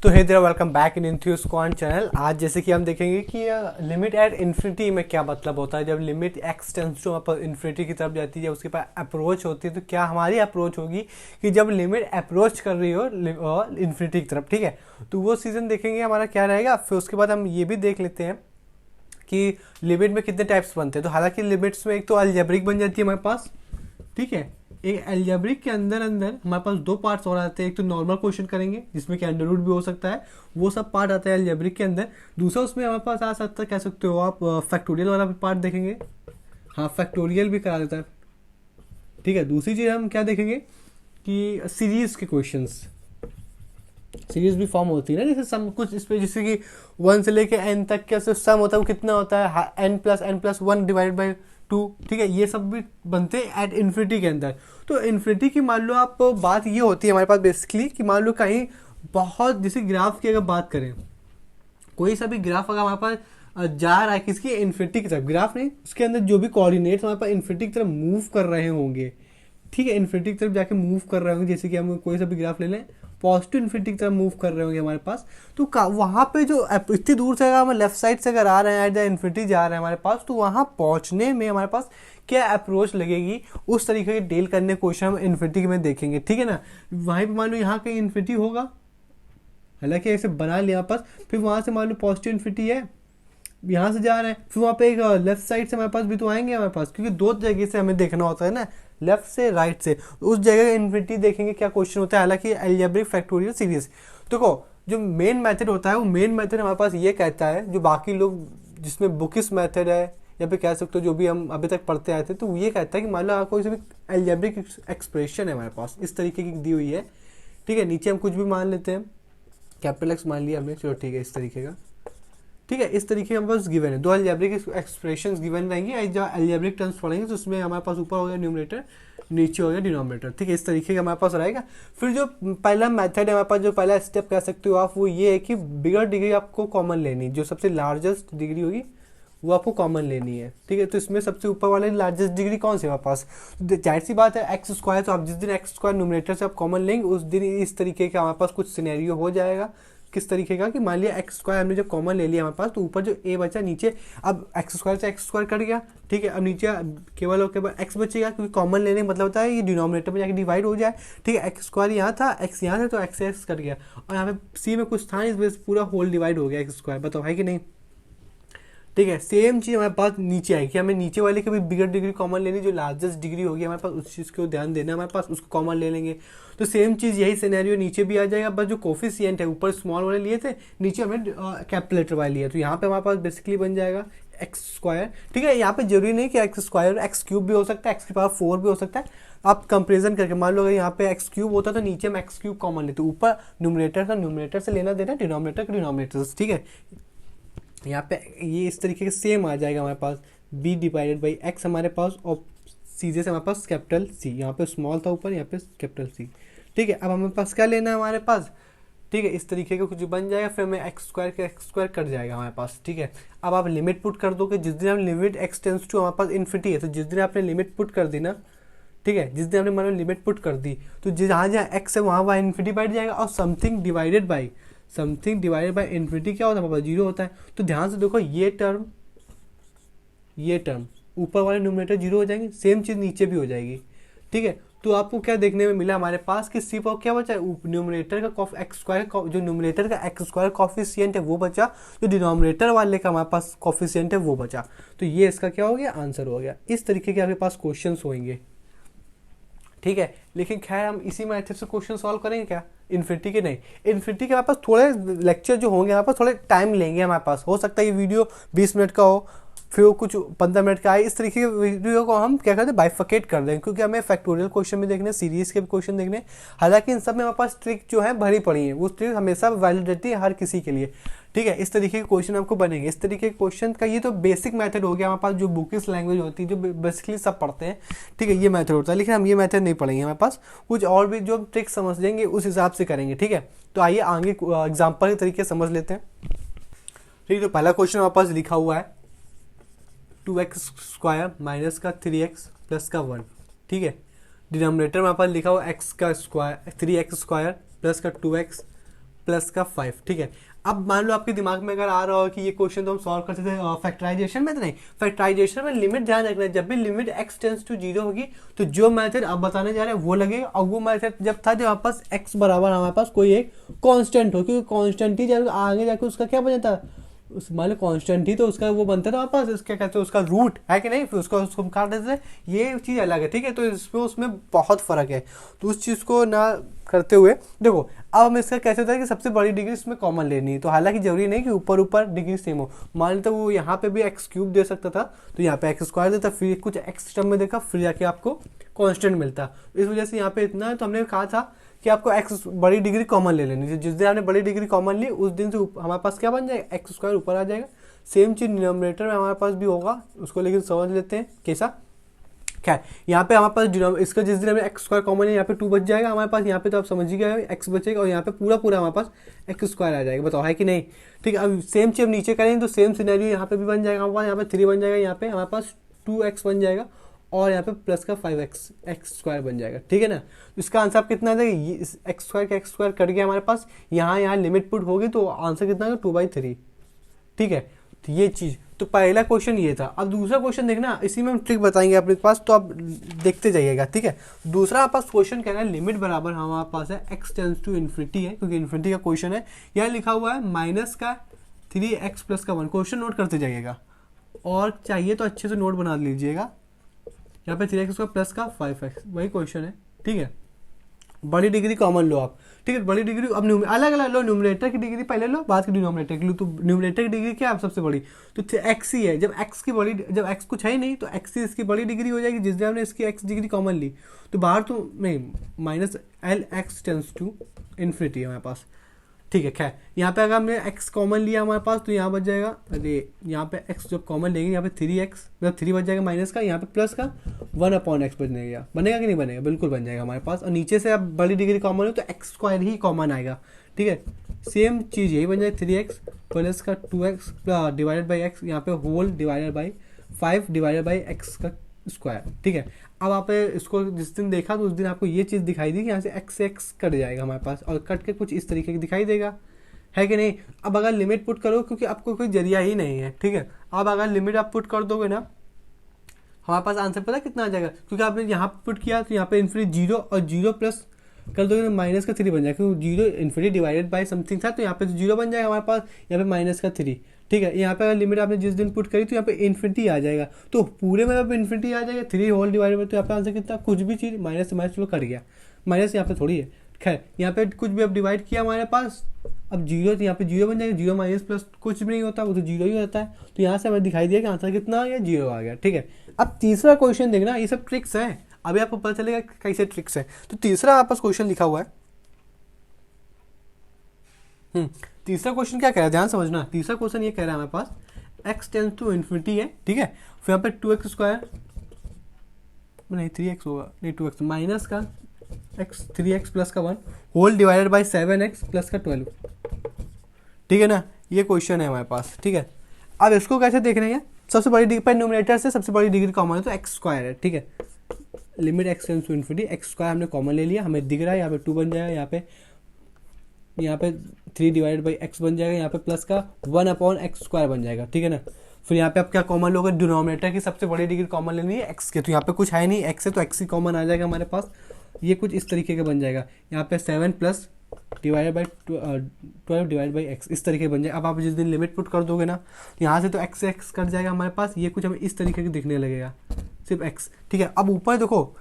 तो hey there welcome back in enthuse quant channel. आज जैसे कि हम देखेंगे कि लिमिट एट इन्फिनिटी में क्या मतलब होता है। जब limit x tends to infinity की तरफ जाती है, उसके पास अप्रोच होती है, तो क्या हमारी अप्रोच होगी कि जब लिमिट अप्रोच कर रही हो इन्फिनिटी की तरफ, ठीक है, तो वो सीजन देखेंगे हमारा क्या रहेगा। फिर उसके बाद हम ये भी देख लेते हैं कि लिमिट में कितने टाइप्स बनते हैं। तो हालांकि लिमिट्स में एक तो अलजेब्रिक बन जाती है हमारे पास, ठीक है। एक अलजेब्रिक के अंदर अंदर हमारे पास दो पार्ट्स और आते हैं। एक तो नॉर्मल क्वेश्चन करेंगे जिसमें कि अंडर रूट भी हो सकता है, वो सब पार्ट आता है अलजेब्रिक के अंदर। दूसरा उसमें हमारे पास आ सकता है, कह सकते हो आप, फैक्टोरियल वाला भी पार्ट देखेंगे। हाँ, फैक्टोरियल भी करा देता है, ठीक है। दूसरी चीज़ हम क्या देखेंगे कि सीरीज के क्वेश्चंस, सीरीज भी फॉर्म होती है ना, जैसे सम कुछ इस पे, जैसे कि 1 से लेके n तक का सम होता है, वो कितना होता है, n+n+1 डिवाइडेड बाई 2, ठीक है। ये सब भी बनते हैं एट इन्फिनिटी के अंदर। तो इन्फिनिटी की मान लो आप बात ये होती है हमारे पास बेसिकली कि मान लो कहीं बहुत, जैसे ग्राफ की अगर बात करें, कोई सा भी ग्राफ अगर हमारे पास जा रहा है किसकी, इन्फिनिटी की तरफ, ग्राफ नहीं, उसके अंदर जो भी कोऑर्डिनेट्स हमारे पास इन्फिनिटी की तरफ मूव कर रहे होंगे, ठीक है, इन्फिनिटी की तरफ जाके मूव कर रहे होंगे। जैसे कि हम कोई सा भी ग्राफ ले लें, पॉजिटिव इन्फिनिटी की तरफ मूव कर रहे होंगे हमारे पास, तो वहाँ पे जो इतनी दूर से अगर हम लेफ्ट साइड से अगर आ रहे हैं, एट द इन्फिनिटी जा रहे हैं हमारे पास, तो वहाँ पहुँचने में हमारे पास क्या अप्रोच लगेगी, उस तरीके के डील करने क्वेश्चन हम इन्फिनिटी में देखेंगे, ठीक है ना। वहीं पर मान लो यहाँ कहीं इन्फिनिटी होगा, हालांकि ऐसे बना लिया पास, फिर वहाँ से मान लो पॉजिटिव इन्फिनिटी है, यहाँ से जा रहे हैं, फिर वहाँ पे एक लेफ्ट साइड से हमारे पास भी तो आएंगे हमारे पास, क्योंकि दो जगह से हमें देखना होता है ना, लेफ्ट से राइट से, उस जगह इन्फिनिटी देखेंगे क्या क्वेश्चन होता है। हालांकि अलजेब्रिक फैक्टोरियल सीरीज, देखो जो मेन मेथड होता है, वो मेन मेथड हमारे पास ये कहता है, जो बाकी लोग जिसमें बुकिस मेथड है या फिर कह सकते हो जो भी हम अभी तक पढ़ते आए थे, तो ये कहता है कि मान लो कोई सी भी अलजेब्रिक एक्सप्रेशन है हमारे पास इस तरीके की दी हुई है, ठीक है। नीचे हम कुछ भी मान लेते हैं, कैपिटल एक्स मान लिया हमने, चलो ठीक है, इस तरीके का, ठीक है। इस तरीके हमारे पास गिवन है, दो अलजेब्रिक एक्सप्रेशंस गिवन रहेंगे। जब अलजेब्रिक टर्म्स पढ़ेंगे तो उसमें हमारे पास ऊपर हो गया न्यूमरेटर, नीचे हो गया डिनोमिनेटर, ठीक है, इस तरीके का हमारे पास रहेगा। फिर जो पहला मेथड है हमारे पास, जो पहला स्टेप कह सकते हो आप, वो ये है कि बिगर डिग्री आपको कॉमन लेनी, जो सबसे लार्जेस्ट डिग्री होगी वो आपको कॉमन लेनी है, ठीक है। तो इसमें सबसे ऊपर वाले लार्जेस्ट डिग्री कौन सी है हमारे पास, जाहिर सी बात है एक्स स्क्वायर। तो आप जिस दिन एक्स स्क्वायर न्यूमरेटर से आप कॉमन लेंगे, उस दिन इस तरीके का हमारे पास कुछ सिनेरियो हो जाएगा। किस तरीके का कि मान लिया एक्स स्क्वायर हमने जब कॉमन ले लिया हमारे पास, तो ऊपर जो ए बचा, नीचे अब एक्स स्क्वायर से एक्स स्क्वायर कट गया, ठीक है। अब नीचे केवल और केवल एक्स बचेगा, क्योंकि कॉमन लेने का मतलब होता है ये डिनोमिनेटर में जाके डिवाइड हो जाए, ठीक है। एक्स स्क्वायर यहाँ था, एक्स यहाँ था, तो एक्स एक्स कट गया, और यहाँ पे सी में कुछ था, इस वजह से पूरा होल डिवाइड हो गया एक्स स्क्वायर। बताओ है कि नहीं, ठीक है। सेम चीज़ हमारे पास नीचे आएगी, हमें नीचे वाले की भी बिगर डिग्री कॉमन लेनी, जो लार्जेस्ट डिग्री होगी हमारे पास उस चीज़ को ध्यान देना हमारे पास, उसको कॉमन ले लेंगे। तो सेम चीज़ यही सिनेरियो नीचे भी आ जाएगा, बस जो कोफिशिएंट है ऊपर स्मॉल वाले लिए थे, नीचे हमने कैपिटल लेटर वाले लिए, तो यहाँ पे हमारे पास बेसिकली बन जाएगा एक्स स्क्वायर, ठीक है। यहाँ पे जरूरी नहीं कि एक्स स्क्वायर, एक्स क्यूब भी हो सकता है, एक्स की पावर 4 भी हो सकता है। आप कंपेरिजन करके मान लो अगर यहाँ पे एक्स क्यूब होता तो नीचे में एक्स क्यूब कॉमन लेते, ऊपर न्यूमरेटर था, न्यूमरेटर से लेना देना, डिनोमिनेटर का डिनोमिनेटर से, ठीक है। यहाँ पे ये इस तरीके के सेम आ जाएगा हमारे पास, b डिवाइडेड बाई एक्स हमारे पास, और सीधे से हमारे पास कैपिटल सी, यहाँ पे स्मॉल था ऊपर, यहाँ पे कैपिटल सी, ठीक है। अब हमारे पास क्या लेना है हमारे पास, ठीक है, इस तरीके का कुछ बन जाएगा। फिर हमें एक्स स्क्वायर कट जाएगा हमारे पास, ठीक है। अब आप लिमिट पुट कर दो कि जिस दिन आप लिमिट एक्स टेंस टू हमारे पास इन्फिनिटी है, तो जिस दिन आपने लिमिट पुट कर दी ना, ठीक है, जिस दिन आपने मान लो लिमिट पुट कर दी, तो जहाँ जहाँ एक्स है वहाँ इन्फिनिटी बैठ जाएगा, और समथिंग डिवाइडेड बाई इन्फिनिटी क्या होता है हमारे पास, जीरो होता है। तो ध्यान से देखो, ये टर्म ऊपर वाले न्यूमरेटर जीरो हो जाएंगे, सेम चीज़ नीचे भी हो जाएगी, ठीक है। तो आपको क्या देखने में मिला हमारे पास कि सिर्फ और क्या बचा है, न्यूमरेटर का एक्स स्क्वायर, जो न्यूमरेटर का एक्स स्क्वायर कॉफिशिएंट है वो बचा, जो डिनोमिनेटर वाले का हमारे पास कॉफिशिएंट है वो बचा। तो ये इसका क्या हो गया, आंसर हो गया। इस तरीके के आपके पास क्वेश्चन होंगे, ठीक है। लेकिन खैर हम इसी मेथड से क्वेश्चन सॉल्व करेंगे क्या, इन्फिनिटी के नहीं, इन्फिनिटी के हमारे पास थोड़े लेक्चर जो होंगे हमारे पास थोड़े टाइम लेंगे हमारे पास, हो सकता है ये वीडियो 20 मिनट का हो, फिर वो कुछ 15 मिनट का आए, इस तरीके के वीडियो को हम क्या करते हैं, बाइफकेट कर दें, क्योंकि हमें फैक्टोरियल क्वेश्चन भी देखने, सीरीज के भी क्वेश्चन देखने। हालांकि इन सब में हमारे पास ट्रिक जो है भरी पड़ी है, वो ट्रिक हमेशा वैलिड रहती है हर किसी के लिए, ठीक है। इस तरीके के क्वेश्चन आपको बनेंगे, इस तरीके के क्वेश्चन का ये तो बेसिक मेथड हो गया हमारे पास, जो बुकिश लैंग्वेज होती है, जो बेसिकली सब पढ़ते हैं, ठीक है, ये मेथड होता है। लेकिन हम ये मेथड नहीं पढ़ेंगे, हमारे पास कुछ और भी जो ट्रिक समझ लेंगे उस हिसाब से करेंगे, ठीक है। तो आइए आगे एग्जाम्पल के तरीके समझ लेते हैं, ठीक है। तो पहला क्वेश्चन हमारे पास लिखा हुआ है 2x स्क्वायर माइनस का 3x प्लस का 1, ठीक है। डिनोमिनेटर में हमारे पास लिखा हुआ x का स्क्वायर 3x स्क्वायर प्लस का 2x प्लस का 5, ठीक है। अब मान लो आपके दिमाग में अगर आ रहा हो कि ये क्वेश्चन तो हम सॉल्व करते थे फैक्टराइजेशन में, तो नहीं, फैक्टराइजेशन में लिमिट ध्यान रखना है, जब भी लिमिट x टेंस टू 0 होगी तो जो मेथड अब बताने जा रहे हैं वो लगेगा, और वो मेथड जब था जब हमारे पास x बराबर हमारे पास कोई एक कांस्टेंट हो, क्योंकि कांस्टेंट ही जब आगे जाकर उसका क्या बन जाता, उस मान लो कांस्टेंट ही तो उसका वो बनता था वापस, इसके कहते हैं उसका रूट है कि नहीं, फिर उसको काट देते थे, ये चीज़ अलग है, ठीक है। तो इसमें उसमें बहुत फ़र्क है, तो उस चीज़ को ना करते हुए देखो, अब हम इसका कैसे होता है कि सबसे बड़ी डिग्री इसमें कॉमन लेनी है, तो हालांकि जरूरी नहीं कि ऊपर ऊपर डिग्री सेम हो, मान लेते वो यहाँ पे भी एक्स क्यूब दे सकता था, तो यहाँ पे एक्स स्क्वायर देता, फिर कुछ एक्स टर्म में देखा, फिर जाके आपको कॉन्स्टेंट मिलता। इस वजह से यहाँ पे इतना है, तो हमने कहा था कि आपको एक्स बड़ी डिग्री कॉमन ले लेनी है, जिस दिन आपने बड़ी डिग्री कॉमन ली उस दिन से हमारे पास क्या बन जाएगा, एक्स स्क्वायर ऊपर आ जाएगा। सेम चीज़ डिनोमिनेटर में हमारे पास भी होगा, उसको लेकिन समझ लेते हैं कैसा। क्या यहाँ पे हमारे पास इसका जिस दिन हमें एक्स स्क्वायर कॉमन है, यहाँ पे 2 बच जाएगा हमारे पास, यहाँ पे तो आप समझ ही गए एक्स बचेगा, और यहाँ पे पूरा पूरा हमारे पास एक्स स्क्वायर आ जाएगा, बताओ है कि नहीं, ठीक है। अब सेम चीज नीचे करेंगे तो सेम सिनेरियो यहाँ पे भी बन जाएगा हमारे पास, यहाँ पे 3 बन जाएगा, यहाँ पे हमारे पास 2x बन जाएगा, और यहाँ पे प्लस का 5x एक्स स्क्वायर बन जाएगा, ठीक है ना। तो इसका आंसर आप कितना आ जाएगा, एक्स स्क्वायर का एक्स स्क्वायर कट गया हमारे पास, यहाँ लिमिट पुट होगी तो आंसर कितना आएगा 2/3, ठीक है। तो ये चीज़, तो पहला क्वेश्चन ये था। अब दूसरा क्वेश्चन देखना, इसी में हम ट्रिक बताएंगे अपने पास, तो आप देखते जाइएगा, ठीक है। दूसरा हमारे पास क्वेश्चन कह रहा है लिमिट बराबर हमारे पास है x टेंस टू इन्फिनिटी है, क्योंकि इन्फिनिटी का क्वेश्चन है, यहाँ लिखा हुआ है माइनस का 3x प्लस का 1, क्वेश्चन नोट करते जाइएगा, और चाहिए तो अच्छे से नोट बना लीजिएगा। यहाँ पे 3x प्लस का 5x वही क्वेश्चन है, ठीक है। बड़ी डिग्री कॉमन लो आप, ठीक है, बड़ी डिग्री अब अलग अलग लो, न्यूमरेटर की डिग्री पहले लो, बाद की डिनोमिनेटर की लो। तो न्यूमरेटर की डिग्री क्या है सबसे बड़ी, तो एक्स ही है, जब एक्स की बड़ी, जब एक्स कुछ है ही नहीं तो एक्स ही इसकी बड़ी डिग्री हो जाएगी, जिस दिन हमने इसकी एक्स डिग्री कॉमन ली, तो बाहर तो नहीं, minus L x tends to infinity है हमारे पास, ठीक है। खैर यहाँ पे अगर हमने x कॉमन लिया हमारे पास, तो यहाँ बच जाएगा, अरे यहाँ पे x जब कॉमन लेंगे यहाँ पे 3x मतलब 3 बच जाएगा माइनस का, यहाँ पे प्लस का 1/x बनेगा, बनेगा कि नहीं बनेगा, बिल्कुल बन जाएगा हमारे पास। और नीचे से अब बड़ी डिग्री कॉमन हो तो एक्स स्क्वायर ही कॉमन आएगा, ठीक है। सेम चीज़ यही बन जाएगी, 3x प्लस का 2x डिवाइडेड बाई एक्स, यहाँ पे whole divided by 5 divided by x का स्क्वायर, ठीक है। अब आप इसको जिस दिन देखा तो उस दिन आपको ये चीज़ दिखाई दी कि यहाँ से x कट जाएगा हमारे पास, और कट के कुछ इस तरीके की दिखाई देगा, है कि नहीं। अब अगर लिमिट पुट करो, क्योंकि आपको कोई जरिया ही नहीं है, ठीक है। अब अगर लिमिट आप पुट कर दोगे ना, हमारे पास आंसर पता कितना आ जाएगा, क्योंकि आपने यहाँ पुट किया तो यहाँ पे इन्फिनिटी 0 और 0 प्लस कर दोगे तो माइनस का 3 बन जाएगा, क्योंकि 0 इन्फिनिटी डिवाइडेड बाई समथिंग था, तो यहाँ पे तो 0 बन जाएगा हमारे पास, यहाँ पे माइनस का 3, ठीक है। यहाँ पे अगर लिमिट आपने जिस दिन पुट करी तो यहाँ पे इन्फिनिटी आ जाएगा, तो पूरे में अब इन्फिनिटी आ जाएगा, 3 होल डिवाइडेड बाई, तो यहाँ पे आंसर कितना, कुछ भी चीज़ माइनस से माइनस चलो कट गया, माइनस यहाँ पे थोड़ी है, खैर यहाँ पे कुछ भी अब डिवाइड किया हमारे पास, अब 0 तो यहाँ पे 0 बन जाएगा, 0 माइनस प्लस कुछ भी नहीं होता, वो तो 0 ही होता है, तो यहाँ से हमें दिखाई दिया कि आंसर कितना आ गया, 0 आ गया, ठीक है। अब तीसरा क्वेश्चन देखना, ये सब ट्रिक्स है, अभी आपको पता चलेगा कैसे ट्रिक्स है। तो तीसरा आपस क्वेश्चन लिखा हुआ है, तीसरा क्वेश्चन क्या कह रहा है, ध्यान समझना। तीसरा क्वेश्चन ये कह रहा है हमारे पास x टेंस टू इन्फिनिटी है, ठीक है। फिर यहाँ पे 2x स्क्वायर नहीं 3x होगा, नहीं 2x माइनस का x 3x प्लस का 1 whole divided by 7x plus का 12, ठीक है ना। ये क्वेश्चन है हमारे पास, ठीक है। अब इसको कैसे देख रहे हैं, सबसे बड़ी डिग्री पर न्यूमरेटर से सबसे बड़ी डिग्री कॉमन है तो एक्स स्क्वायर है, ठीक है। Limit x tends to infinity, x square हमने कॉमन ले लिया, हमें दिख रहा है यहाँ पे 2 बन जाएगा, यहाँ पे 3 डिवाइडेड बाई एक्स बन जाएगा, यहाँ पे प्लस का 1/x स्क्वायर बन जाएगा, ठीक है ना। फिर यहाँ पे आप क्या कॉमन लोगे, डिनोमिनेटर की सबसे बड़ी डिग्री कॉमन लेनी है एक्स के, तो यहाँ पे कुछ है नहीं एक्स है तो एक्स ही कॉमन आ जाएगा हमारे पास, ये कुछ इस तरीके का बन जाएगा, यहाँ पे 7 plus divided by 12 divide by x, इस तरीके बन जाएगा। अब आप जिस दिन लिमिट पुट कर दोगे ना, यहाँ से तो एक्स से एक्स कट जाएगा हमारे पास, ये कुछ हमें इस तरीके के दिखने लगेगा, सिर्फ एक्स, ठीक है। अब ऊपर देखो,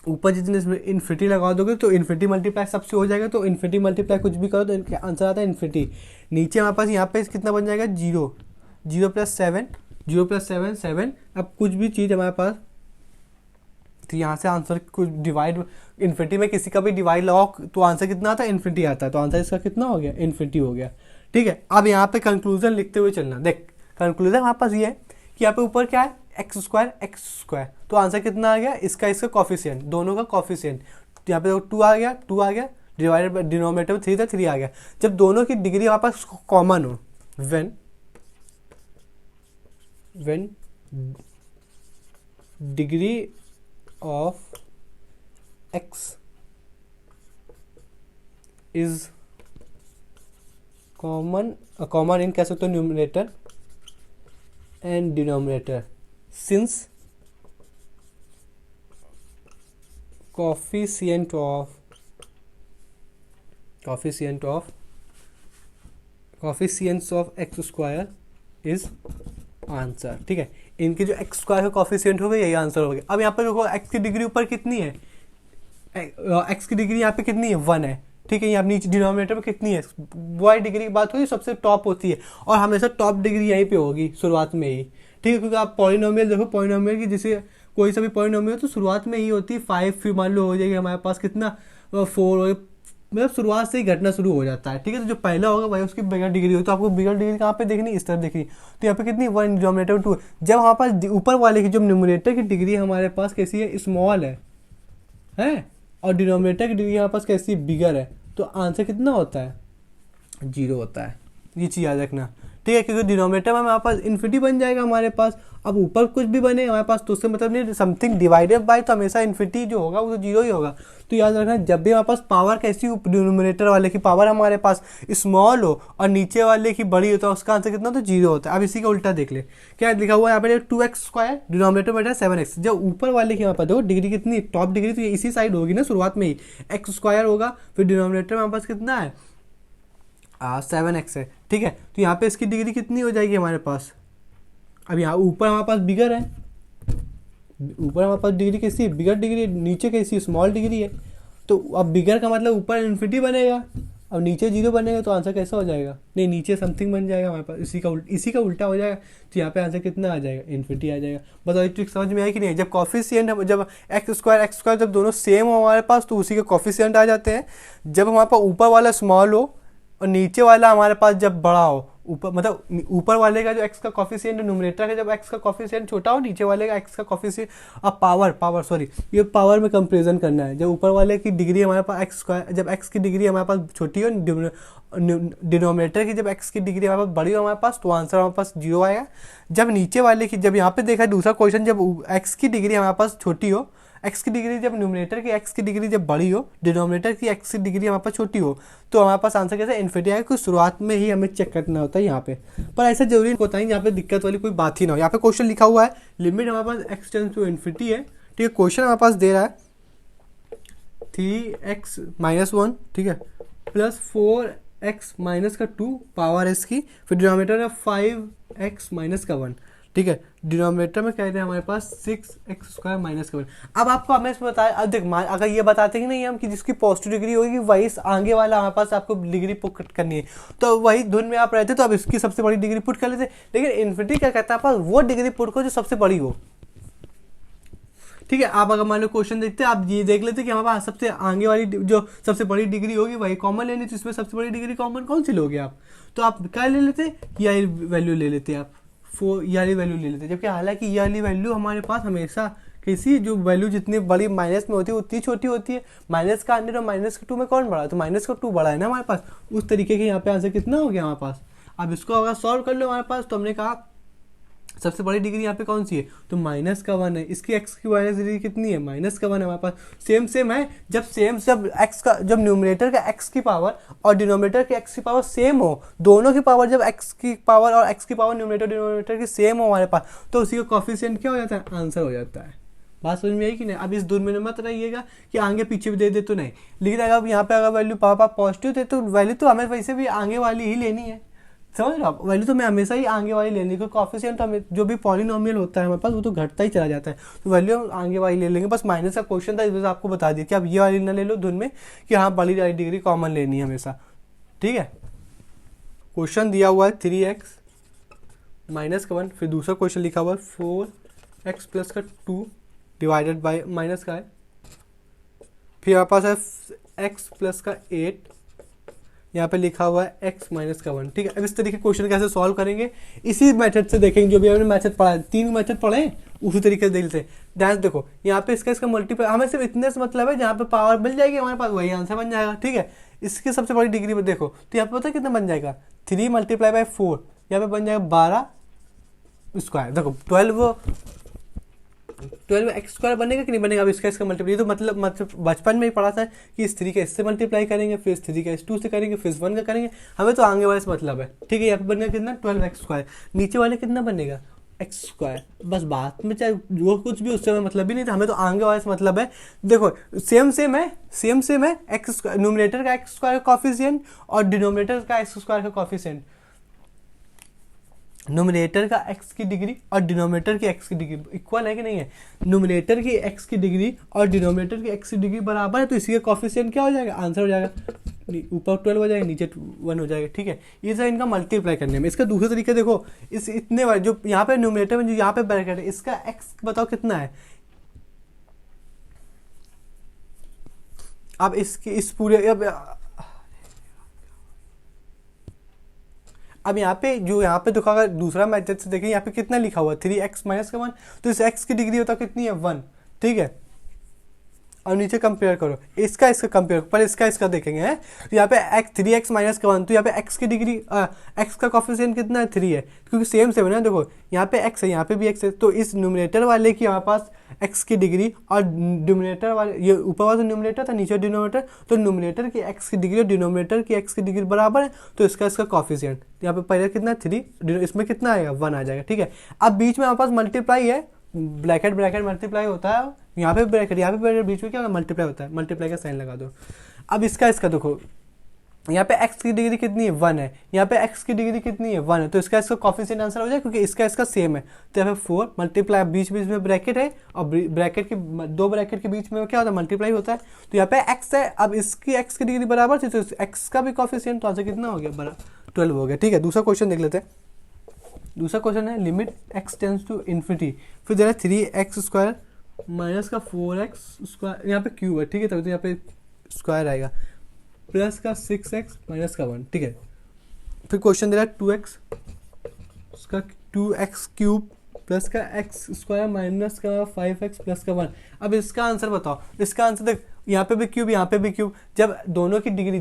ऊपर जितने इसमें इन्फिनिटी लगा दोगे तो इन्फिनिटी मल्टीप्लाई सबसे हो जाएगा, तो इन्फिनिटी मल्टीप्लाई कुछ भी करो तो आंसर आता है इन्फिनिटी। नीचे हमारे पास यहाँ पे कितना बन जाएगा 0, 0 प्लस 7, 0 प्लस 7 7, अब कुछ भी चीज़ हमारे पास, तो यहाँ से आंसर कुछ डिवाइड, इन्फिनिटी में किसी का भी डिवाइड लगाओ तो आंसर कितना आता है, इन्फिनिटी आता है, तो आंसर इसका कितना हो गया, इन्फिनिटी हो गया, ठीक है। अब यहाँ पे कंक्लूजन लिखते हुए चलना, देख कंक्लूजन हमारे पास ये है कि यहाँ पे ऊपर क्या है एक्स स्क्वायर, तो आंसर कितना आ गया, इसका कॉफिशिएंट, दोनों का कॉफिशिएंट, तो यहाँ पे 2 आ गया, डिवाइडेड बाय डिनोमिनेटर में 3 था, 3 आ गया। जब दोनों की डिग्री हमारे पास कॉमन हो, when degree of x is common in कह सकते हो numerator and denominator, since coefficient of x square is answer. ठीक है, इनके जो एक्स स्क्वायर का कॉफिशिएंट होगा यही आंसर हो गया। अब यहाँ पर देखो एक्स की डिग्री ऊपर कितनी है, एक्स की डिग्री यहाँ पे कितनी है 1 है। ठीक है, यहाँ नीचे डिनोमिनेटर में कितनी है, वाई डिग्री की बात होगी सबसे टॉप होती है और हमेशा टॉप डिग्री यहीं पे होगी शुरुआत में ही। ठीक है, क्योंकि आप पॉलिनोमियल देखो, पॉलिनोमियल की जैसे कोई सा भी पॉलिनोमियल तो शुरुआत में ही होती है 5, फिर मान लो हो जाएगी हमारे पास कितना 4, मतलब शुरुआत से ही घटना शुरू हो जाता है। ठीक है, तो जो पहला होगा भाई उसकी बिगर डिग्री होगी, तो आपको बिगर डिग्री कहाँ पे देखनी, इस तरफ देखनी। तो यहाँ पे कितनी 1, डिनोमिनेटर 2। जब हमारे पास ऊपर वाले की जो न्यूमरेटर की डिग्री हमारे पास कैसी है, स्मॉल है और डिनोमिनेटर की डिग्री हमारे पास कैसी बिगर है, तो आंसर कितना होता है 0 होता है। ये चीज़ याद रखना। ठीक है, क्योंकि डिनोमिनेटर में हमारे पास इन्फिनिटी बन जाएगा हमारे पास। अब ऊपर कुछ भी बने हमारे पास तो उससे मतलब नहीं, समथिंग डिवाइडेड बाय तो हमेशा इन्फिनिटी जो होगा वो तो 0 ही होगा। तो याद रखना जब भी हमारे पास पावर कैसी हो, डिनोमिनेटर वाले की पावर हमारे पास स्मॉल हो और नीचे वाले की बड़ी हो तो उसका आंसर कितना, तो 0 होता है। अब इसी का उल्टा देख ले, क्या लिखा हुआ है यहाँ पे 2x स्क्वायर, डिनोमिनेटर बैठा है 7x। जब ऊपर वाले की हमारे पास देखो डिग्री कितनी, टॉप डिग्री तो ये इसी साइड होगी ना शुरुआत में ही, एक्स स्क्वायर होगा, फिर डिनोमिनेटर में हमारे पास कितना है 7x है। ठीक है, तो यहाँ पे इसकी डिग्री कितनी हो जाएगी हमारे पास, अब यहाँ ऊपर हमारे पास बिगर है, ऊपर हमारे पास डिग्री कैसी है, बिगर डिग्री, नीचे कैसी स्मॉल डिग्री है। तो अब बिगर का मतलब ऊपर इन्फिनिटी बनेगा और नीचे 0 बनेगा, तो आंसर कैसा हो जाएगा, नहीं नीचे समथिंग बन जाएगा हमारे पास, इसी का उल्टा हो जाएगा। तो यहाँ पे आंसर कितना आ जाएगा, इन्फिनिटी आ जाएगा। बताओ ट्रिक समझ में आई कि नहीं। जब कॉफिशिएंट, जब एक्स स्क्वायर जब दोनों सेम हो हमारे पास तो उसी के कॉफिशिएंट आ जाते हैं। जब हमारे पास ऊपर वाला स्मॉल हो और नीचे वाला हमारे पास जब बड़ा हो, ऊपर मतलब ऊपर वाले का जो एक्स का कॉफिशिएंट न्यूमरेटर का जब एक्स का कॉफिशिएंट छोटा हो, नीचे वाले का एक्स का कॉफिशिएंट, अब ये पावर में कंपेरिजन करना है। जब ऊपर वाले की डिग्री हमारे पास एक्स स्क्वायर, जब एक्स की डिग्री हमारे पास छोटी हो, डिनोमिनेटर की जब एक्स की डिग्री हमारे पास बड़ी हो हमारे पास, तो आंसर हमारे पास 0 आएगा। जब नीचे वाले की, जब यहाँ पे देखा दूसरा क्वेश्चन, जब एक्स की डिग्री हमारे पास छोटी हो, एक्स की डिग्री जब न्यूमरेटर की एक्स की डिग्री जब बड़ी हो, डिनोमिनेटर की एक्स की डिग्री हमारे पास छोटी हो, तो हमारे पास आंसर कैसे इन्फिनिटी आएगा। कुछ शुरुआत में ही हमें चेक करना होता है यहाँ पे, पर ऐसा जरूरी नहीं होता है, यहाँ पे दिक्कत वाली कोई बात ही ना हो। यहाँ पे क्वेश्चन लिखा हुआ है लिमिट हमारे पास एक्स टेंड्स टू इन्फिनिटी है। ठीक है, क्वेश्चन हमारे पास दे रहा है 3x-1, ठीक है, प्लस 4x माइनस का 2 पावर एस की, फिर डिनोमिनेटर है 5x माइनस का 1। ठीक है, डिनोमिनेटर में कहते हैं हमारे पास 6x स्क्वायर माइनस का 1। अब आपको हमें बताया, अब देख अगर ये बताते ही नहीं हम कि जिसकी पॉजिटिव डिग्री होगी वही आगे वाला हमारे पास आपको डिग्री पुट करनी है, तो वही धुन में आप रहते तो अब इसकी सबसे बड़ी डिग्री पुट कर लेते। लेकिन इन्फिनिटी क्या कहता है, आप वो डिग्री पुट करो जो सबसे बड़ी हो। ठीक है, आप अगर मान लो क्वेश्चन देखते हैं, आप ये देख लेते कि हमारे पास सबसे आगे वाली जो सबसे बड़ी डिग्री होगी वही कॉमन लेनी, तो इसमें सबसे बड़ी डिग्री कॉमन कौन सी लोगे आप, तो आप क्या ले लेते, ये वैल्यू ले लेते आप, 4 वाली वैल्यू ले लेते। जबकि हालांकि ये वाली वैल्यू हमारे पास हमेशा किसी जो वैल्यू जितनी बड़ी माइनस में होती है उतनी छोटी होती है। माइनस का 100 और माइनस का 2 में कौन बड़ा है, तो माइनस का 2 बड़ा है ना हमारे पास। उस तरीके के यहाँ पे आंसर कितना हो गया हमारे पास। अब इसको अगर सॉल्व कर लो हमारे पास, तो हमने कहा सबसे बड़ी डिग्री यहाँ पे कौन सी है, तो माइनस का 1 है। इसकी एक्स की माइनस डिग्री कितनी है, माइनस का 1 है हमारे पास। सेम है, जब एक्स का, जब न्यूमरेटर का एक्स की पावर और डिनोमिनेटर की एक्स की पावर सेम हो, दोनों की पावर जब एक्स की पावर और एक्स की पावर न्यूमरेटर डिनोमिनेटर की सेम हो हमारे पास, तो उसी का कॉफिशिएंट क्या हो जाता है, आंसर हो जाता है। बात समझ में आई कि नहीं। अब इस दूर में मत रहिएगा कि आगे पीछे भी दे दे तो नहीं, लेकिन अगर यहाँ पे अगर वैल्यू पापा पॉजिटिव थे तो वैल्यू तो हमें वैसे भी आगे वाली ही लेनी है, समझ लो आप। वैल्यू तो मैं हमेशा ही आगे वाली लेनी है, क्योंकि कॉफिशिएंट हमें जो भी पॉलिनोमियल होता है हमारे पास वो तो घटता ही चला जाता है, तो वैल्यू हम आगे वाली ले लेंगे। बस माइनस का क्वेश्चन था, इस वजह से आपको बता दिया कि आप ये वाली ना ले लो धुन में कि हाँ बड़ी वाली डिग्री कॉमन लेनी है हमेशा। ठीक है, क्वेश्चन दिया हुआ है 3x माइनस का 1, फिर दूसरा क्वेश्चन लिखा हुआ है 4x प्लस का 2 डिवाइडेड बाई माइनस का है, फिर हमारे पास है x प्लस का 8, यहाँ पे लिखा हुआ है x माइनस का 1। ठीक है, अब इस तरीके क्वेश्चन कैसे सॉल्व करेंगे, इसी मेथड से देखेंगे जो भी हमने मेथड पढ़ा है, 3 मेथड पढ़े हैं उसी तरीके से देखते हैं। ध्यान देखो यहाँ पे इसका मल्टीप्लाई, हमें सिर्फ इतने से मतलब है जहाँ पे पावर मिल जाएगी हमारे पास वही आंसर बन जाएगा। ठीक है, इसकी सबसे बड़ी डिग्री में देखो तो यहाँ पे पता है कितना बन जाएगा, 3 मल्टीप्लाई बाई 4, यहाँ पे बन जाएगा 12 स्क्वायर। देखो 12x² बनेगा कि नहीं बनेगा। अब इसका मल्टीप्लाई तो मतलब बचपन में ही पढ़ा था कि इस 3 का इससे मल्टीप्लाई करेंगे, फिर इस 3 का इस 2 से करेंगे, फिर इस 1 का करेंगे। हमें तो आगे वाले से मतलब है, ठीक है। यहाँ पे बनेगा कितना 12x², नीचे वाले कितना बनेगा x²। बस बात में चाहे जो कुछ भी उससे हमें मतलब ही नहीं था, हमें तो आगे वाले से मतलब है। देखो सेम है x², न्यूमरेटर का x² का कॉफिशिएंट और डिनोमिनेटर का x² का कॉफिशिएंट। न्यूमरेटर का x की डिग्री और डिनोमिनेटर की x की डिग्री इक्वल है कि नहीं है। न्यूमरेटर की x की डिग्री और डिनोमिनेटर की x की डिग्री बराबर है, तो इसी का कॉफिशिएंट क्या हो जाएगा, आंसर हो जाएगा। ऊपर 12 हो जाएगा, नीचे 1 हो जाएगा, ठीक है। ये सब इनका मल्टीप्लाई करने में। इसका दूसरा तरीका देखो, इस इतने बार जो यहाँ पे न्यूमरेटर में जो यहाँ पे ब्रैकेट है, इसका x बताओ कितना है। अब इसकी इस पूरे अब यहाँ पे जो यहाँ पे देखो, अगर दूसरा मेथड से देखें, यहाँ पे कितना लिखा हुआ है 3x माइनस का 1, तो इस x की डिग्री होता कितनी है 1, ठीक है। और नीचे कंपेयर करो, इसका कंपेयर, पर इसका देखेंगे हैं। तो यहाँ पे x 3x माइनस का 1, तो यहाँ पे x की डिग्री x का कॉफिशिएंट कितना है 3 है, क्योंकि सेम है ना। देखो यहाँ पे x है, यहाँ पे भी x है, तो इस न्यूमरेटर वाले की हमारे पास x की डिग्री और डिनोमिनेटर वाले, ये ऊपर वाला न्यूमरेटर था, नीचे डिनोमिनेटर, तो न्यूमरेटर की x की डिग्री और डिनोमिनेटर की x की डिग्री बराबर है, तो इसका कॉफिशिएंट यहाँ पे पहले कितना 3, इसमें कितना आएगा 1 आ जाएगा, ठीक है। अब बीच में हमारे पास मल्टीप्लाई है, ब्रैकेट मल्टीप्लाई होता है, यहाँ पे ब्रैकेट बीच में क्या मल्टीप्लाई होता है, मल्टीप्लाई का साइन लगा दो। अब इसका देखो, यहाँ पे x की डिग्री कितनी है 1 है, यहाँ पे x की डिग्री कितनी है 1 है, तो इसका कॉफिशिएंट आंसर हो जाए, क्योंकि इसका सेम है। तो यहाँ पे 4 मल्टीप्लाई, बीच में ब्रैकेट है, और ब्रैकेट के दो ब्रैकेट के बीच में क्या होता है, मल्टीप्लाई होता है। तो यहाँ पे x है, अब इसकी x की डिग्री बराबर थी, तो x का भी कॉफिशिएंट, तो आंसर कितना हो गया 12 हो गया, ठीक है। दूसरा क्वेश्चन देख लेते हैं। दूसरा क्वेश्चन है limit x tends to infinity, फिर दे रहा है 3x² माइनस का 4x², यहाँ पे क्यूब है, ठीक है, तभी तो यहाँ पे स्क्वायर आएगा, प्लस का 6x माइनस का 1, ठीक है। फिर क्वेश्चन दे रहा है 2x उसका 2x³ प्लस का x² माइनस का 5x प्लस का 1। अब इसका आंसर बताओ। इसका आंसर देख, यहाँ पे भी क्यूब, यहाँ पे भी क्यूब, जब दोनों की डिग्री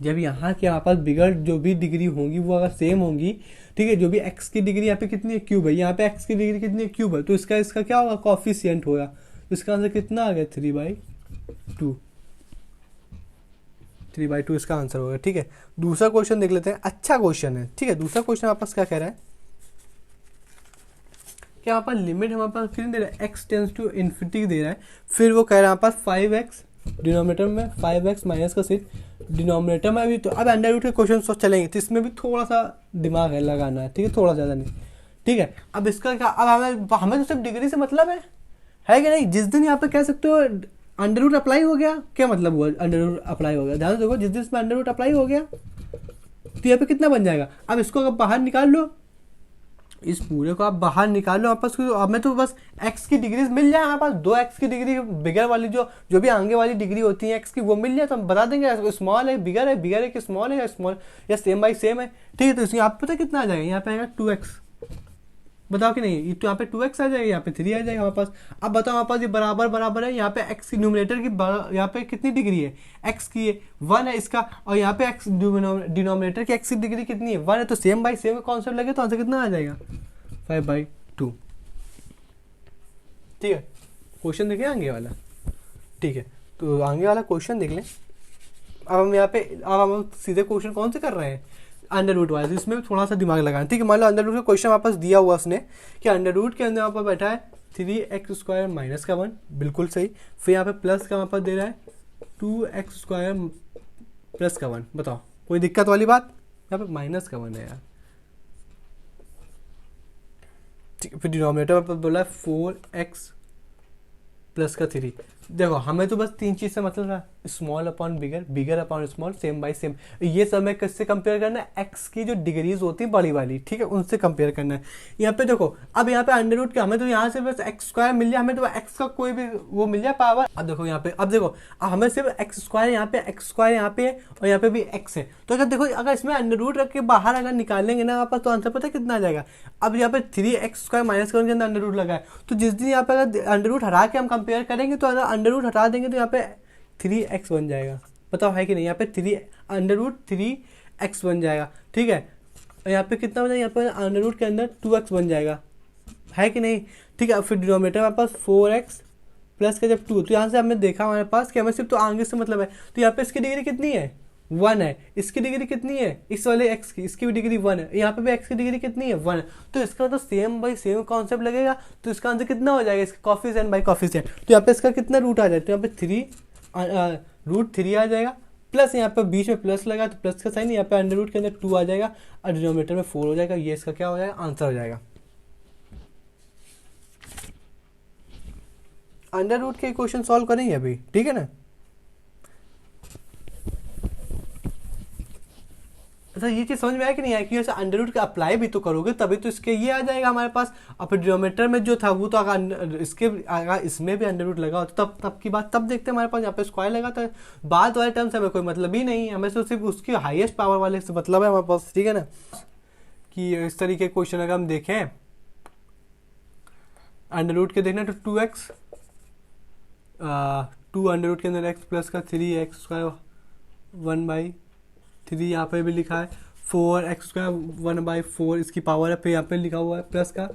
जब यहाँ के पास बिगर जो भी डिग्री होंगी वो अगर सेम होंगी, ठीक है, जो भी x की डिग्री यहाँ पे कितनी है क्यूब है, यहाँ पे x की डिग्री कितनी है क्यूब है, तो इसका क्या होगा कॉफिशिएंट होगा। तो इसका आंसर कितना आ गया 3/2 इसका आंसर होगा, ठीक है। दूसरा क्वेश्चन देख लेते हैं, अच्छा क्वेश्चन है, ठीक है। दूसरा क्वेश्चन हमारे पास क्या कह रहा है, क्या हमारे पास लिमिट हमारे पास कितनी दे रहा है, x टेंड्स टू इन्फिनिटी दे रहा है, फिर वो कह रहा है हमारे पास 5x डिनोमिनेटर में 5x माइनस का 6 डिनोमिनेटर में भी। तो अब अंडर रूट के क्वेश्चन सोच चलेंगे, तो इसमें भी थोड़ा सा दिमाग है लगाना है, ठीक है, थोड़ा ज़्यादा नहीं, ठीक है। अब इसका क्या, अब हमें तो सिर्फ डिग्री से मतलब है कि नहीं। जिस दिन यहाँ पे कह सकते हो अंडर रूट अप्लाई हो गया, क्या मतलब हुआ अंडर रूट अप्लाई हो गया, ध्यान देखो, जिस दिन इसमें अंडर रूट अप्लाई हो गया तो यहाँ पे कितना बन जाएगा। अब इसको अगर बाहर निकाल लो, इस पूरे को आप बाहर निकालो आपस को, हमें तो बस x की डिग्री मिल जाए, हमारे पास 2x की डिग्री बिगर वाली जो भी आगे वाली डिग्री होती है x की, वो मिल जाए तो हम बता देंगे स्मॉल है बिगर है कि स्मॉल है या स्मॉल या सेम बाई सेम है, ठीक है। तो इसमें आप पता कितना आ जाएगा, यहाँ पे आएगा 2x, बताओ कि नहीं, तो यहाँ पे 2x आ जाएगा, यहाँ पे 3 आ जाएगा हमारे पास। अब बताओ हमारे पास ये बराबर है, यहाँ पे x की न्यूमरेटर की यहाँ पे कितनी डिग्री है, x की 1 है इसका, और यहाँ पे x डिनोमिनेटर की x की डिग्री कितनी है 1 है, तो सेम बाई सेम का कॉन्सेप्ट लगे तो आंसर कितना आ जाएगा 5/2, ठीक है। क्वेश्चन देखें आगे वाला, ठीक है, तो आगे वाला क्वेश्चन देख लें। अब हम यहाँ पे हम सीधे क्वेश्चन कौन से कर रहे हैं, अंडर रूट वाला, इसमें भी थोड़ा सा दिमाग लगाना, ठीक है। मान लो अंडर रूट का क्वेश्चन वापस दिया हुआ उसने कि अंडर रूट के अंदर वहाँ पर बैठा है 3x² माइनस का 1, बिल्कुल सही। फिर यहाँ पे प्लस का वहाँ पर दे रहा है 2x² प्लस का 1, बताओ कोई दिक्कत वाली बात, यहाँ पे माइनस का 1 है यार, ठीक है। फिर डिनोमिनेटर पर बोला है 4x प्लस का 3। देखो हमें तो बस 3 चीज़ से मतलब रहा, small upon bigger, bigger upon small, same by same. ये सब में किससे कंपेयर करना है, एक्स की जो डिग्रीज होती है बड़ी वाली, ठीक है, उनसे कंपेयर करना है। यहाँ पे देखो, अब यहाँ पे अंडर रूट के हमें तो यहाँ से बस x² मिल जाए, हमें तो x का कोई भी वो मिल जाए पावर। अब देखो यहाँ पे, अब देखो हमें सिर्फ x² यहाँ पे, x² यहाँ पे है, और यहाँ पे भी x है। तो अगर देखो, अगर इसमें अंडर रूट रख के बाहर अगर निकालेंगे ना वापस, तो आंसर पता है कितना आ जाएगा। अब यहाँ पे 3x² माइनस के अंदर अंडर रूट लगा है, तो जिस दिन यहाँ पे अगर अंडर रूट हटा के हम कंपेयर करेंगे, तो अगर अंडर रूट हटा देंगे तो यहाँ पे 3x बन जाएगा, बताओ है कि नहीं। यहाँ पे 3 अंडर रूट 3x बन जाएगा, ठीक है। और यहाँ पे कितना बन जाएगा, यहाँ पे अंडर रूट के अंदर 2x बन जाएगा, है कि नहीं, ठीक है। फिर डिनोमिनेटर हमारे पास 4x प्लस का जब 2, तो यहाँ से हमने देखा हमारे पास कि हमें सिर्फ तो आगे से मतलब है, तो यहाँ पे इसकी डिग्री कितनी है 1 है, इसकी डिग्री कितनी है इस वाले x की, इसकी भी डिग्री 1 है, यहाँ पे भी x की डिग्री कितनी है 1 है। तो इसका तो सेम बाई सेम कॉन्सेप्ट लगेगा, तो इसका आंसर कितना हो जाएगा, इसका कॉफिशिएंट बाई कॉफिशिएंट। तो यहाँ पे इसका कितना रूट आ जाएगा, तो यहाँ पे 3 रूट 3 आ जाएगा, प्लस यहाँ पे बीच में प्लस लगा तो प्लस का साइन, यहाँ पे अंडर रूट के अंदर 2 आ जाएगा और डिनोमिनेटर में 4 हो जाएगा। ये इसका क्या हो जाएगा, आंसर हो जाएगा। अंडर रूट के क्वेश्चन सॉल्व करेंगे अभी, ठीक है ना। अच्छा ये चीज समझ में आया कि नहीं आया, कि ऐसे अंडर रूट का अप्लाई भी तो करोगे तभी तो इसके ये आ जाएगा हमारे पास। और फिर डिनोमिनेटर में जो था वो तो अगर इसके अगर इसमें भी अंडर रूट लगा हो तो तब की बात तब देखते हैं। हमारे पास यहाँ पे स्क्वायर लगा था, बाद वाले टर्म से हमें कोई मतलब ही नहीं है, हमें तो सिर्फ उसकी हाईएस्ट पावर वाले से मतलब है हमारे पास, ठीक है ना। कि इस तरीके के क्वेश्चन अगर हम देखें अंडर रूट के देखना तो 2x 2 अंडर रूट के अंदर x प्लस का 3x स्क्वायर 1/3, यहाँ पे भी लिखा है 4x स्क्वायर 1/4 इसकी पावर है, फिर यहाँ पे लिखा हुआ है प्लस का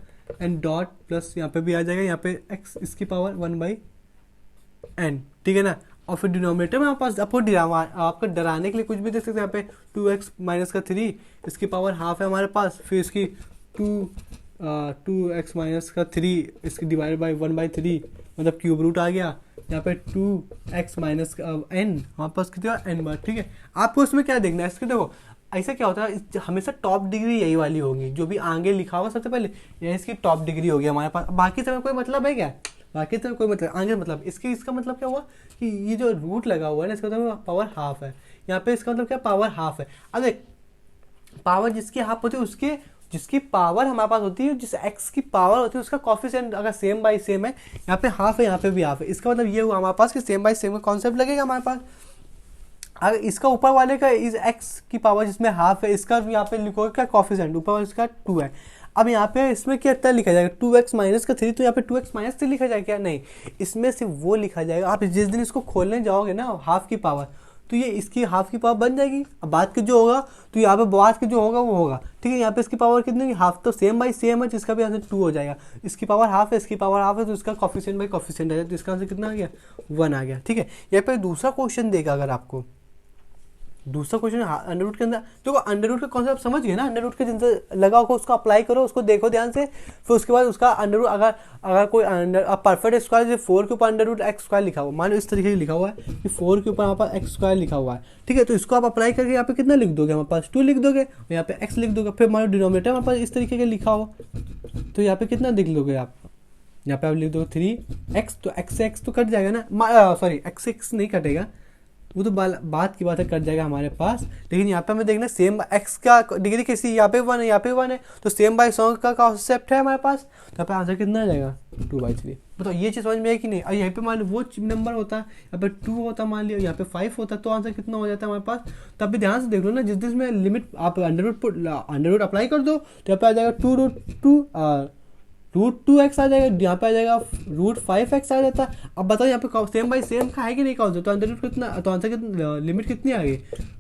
एंड डॉट प्लस यहाँ पे भी आ जाएगा, यहाँ पे x इसकी पावर 1/n, ठीक है ना। और फिर डिनोमिनेटर में हमारे पास आपको डराने के लिए कुछ भी देख सकते हैं, यहाँ पे 2x माइनस का 3 इसकी पावर हाफ है हमारे पास, फिर इसकी 2x माइनस का 3 इसकी डिवाइड बाई 1/3 मतलब क्यूब रूट आ गया, यहाँ पे 2x माइनस का n हमारे पास कितना n बार, ठीक है। आपको इसमें क्या देखना है, इसके देखो ऐसा क्या होता है, हमेशा टॉप डिग्री यही वाली होगी, जो भी आगे लिखा होगा सबसे पहले यही इसकी टॉप डिग्री होगी हमारे पास। बाकी समय कोई मतलब है क्या, बाकी समय कोई मतलब आगे मतलब इसका मतलब क्या हुआ कि ये जो रूट लगा हुआ है ना इसका मतलब पावर हाफ है, यहाँ पे इसका मतलब क्या पावर हाफ है। अब देख पावर जिसकी हाफ होती है उसके जिसकी पावर हमारे पास होती है, जिस x की पावर होती है उसका कॉफिशिएंट अगर सेम बाई सेम है, यहाँ पे हाफ है यहाँ पे भी हाफ है, इसका मतलब ये हुआ हमारे पास कि सेम बाई सेम का कॉन्सेप्ट लगेगा हमारे पास। अगर इसका ऊपर वाले का इस x की पावर जिसमें हाफ है, इसका यहाँ पे लिखोगे क्या कॉफिशिएंट, ऊपर वाले इसका 2 है। अब यहाँ पे इसमें क्या लिखा जाएगा 2x माइनस का 3, तो यहाँ पे 2x माइनस 3 लिखा जाएगा क्या, नहीं इसमें सिर्फ वो लिखा जाएगा। आप जिस दिन इसको खोलने जाओगे ना हाफ की पावर, तो ये इसकी हाफ की पावर बन जाएगी। अब बाद के जो होगा तो यहाँ पे बाद के जो होगा वो होगा, ठीक है। यहाँ पे इसकी पावर कितनी होगी हाफ, तो सेम बाई सेम है, जिसका भी आंसर 2 हो जाएगा। इसकी पावर हाफ है, इसकी पावर हाफ है, तो इसका कॉफिशिएंट बाई कॉफिशिएंट आ जाएगा, तो इसका आंसर कितना आ गया 1 आ गया, ठीक है। यहाँ पे दूसरा क्वेश्चन देगा, अगर आपको दूसरा क्वेश्चन अंडर रूट के अंदर, तो अंडर रूट का कॉन्सेप्ट समझ गए ना, अंडर रूट के जिनसे लगा होगा उसको अप्लाई करो, उसको देखो ध्यान से, फिर उसके बाद उसका अंडर रूट अगर कोई परफेक्ट स्क्वायर 4 के ऊपर अंडर रूट एक्स स्क्वायर लिखा हुआ, मान लो इस तरीके से लिखा हुआ है कि 4 के ऊपर यहाँ पर एक्स स्क्वायर लिखा हुआ है, ठीक है। तो इसको आप अप्लाई करके यहाँ पे कितना लिख दोगे, हमारे पास 2 लिख दोगे, यहाँ पे x लिख दोगे, फिर मान लो डिनोमिनेटर हमारे पास इस तरीके का लिखा हो, तो यहाँ पे कितना लिख लोगे आप, यहाँ पे आप लिख दोगे 3x, तो x से x तो कट जाएगा ना, सॉरी x से x नहीं कटेगा, वो तो बात की बात है, कट जाएगा हमारे पास। लेकिन यहाँ पे हमें देखना सेम x का डिग्री कैसी, यहाँ पे 1 है यहाँ पे 1 है, तो सेम बाई सॉन्ग का कॉन्सेप्ट है हमारे पास, तो यहाँ पे आंसर कितना आ जाएगा 2/3। बताओ ये चीज़ समझ में है कि नहीं। और यहाँ पे मान लो वो नंबर होता है, यहाँ पे 2 होता मान लिया, यहाँ पे 5 होता, तो आंसर कितना हो जाता है हमारे पास। तब भी ध्यान से देख लो ना, जिस दिन में लिमिट आप अंडर रूट अप्लाई कर दो तो यहाँ पे आ जाएगा √2x आ जाएगा, यहाँ पे आ जाएगा √5x आ जाता है। अब बताओ यहाँ पे सेम बाई सेम का है कि नहीं कॉन्सेप्ट, तो अंडर रूट कितना, तो आंसर कितना लिमिट कितनी आ गई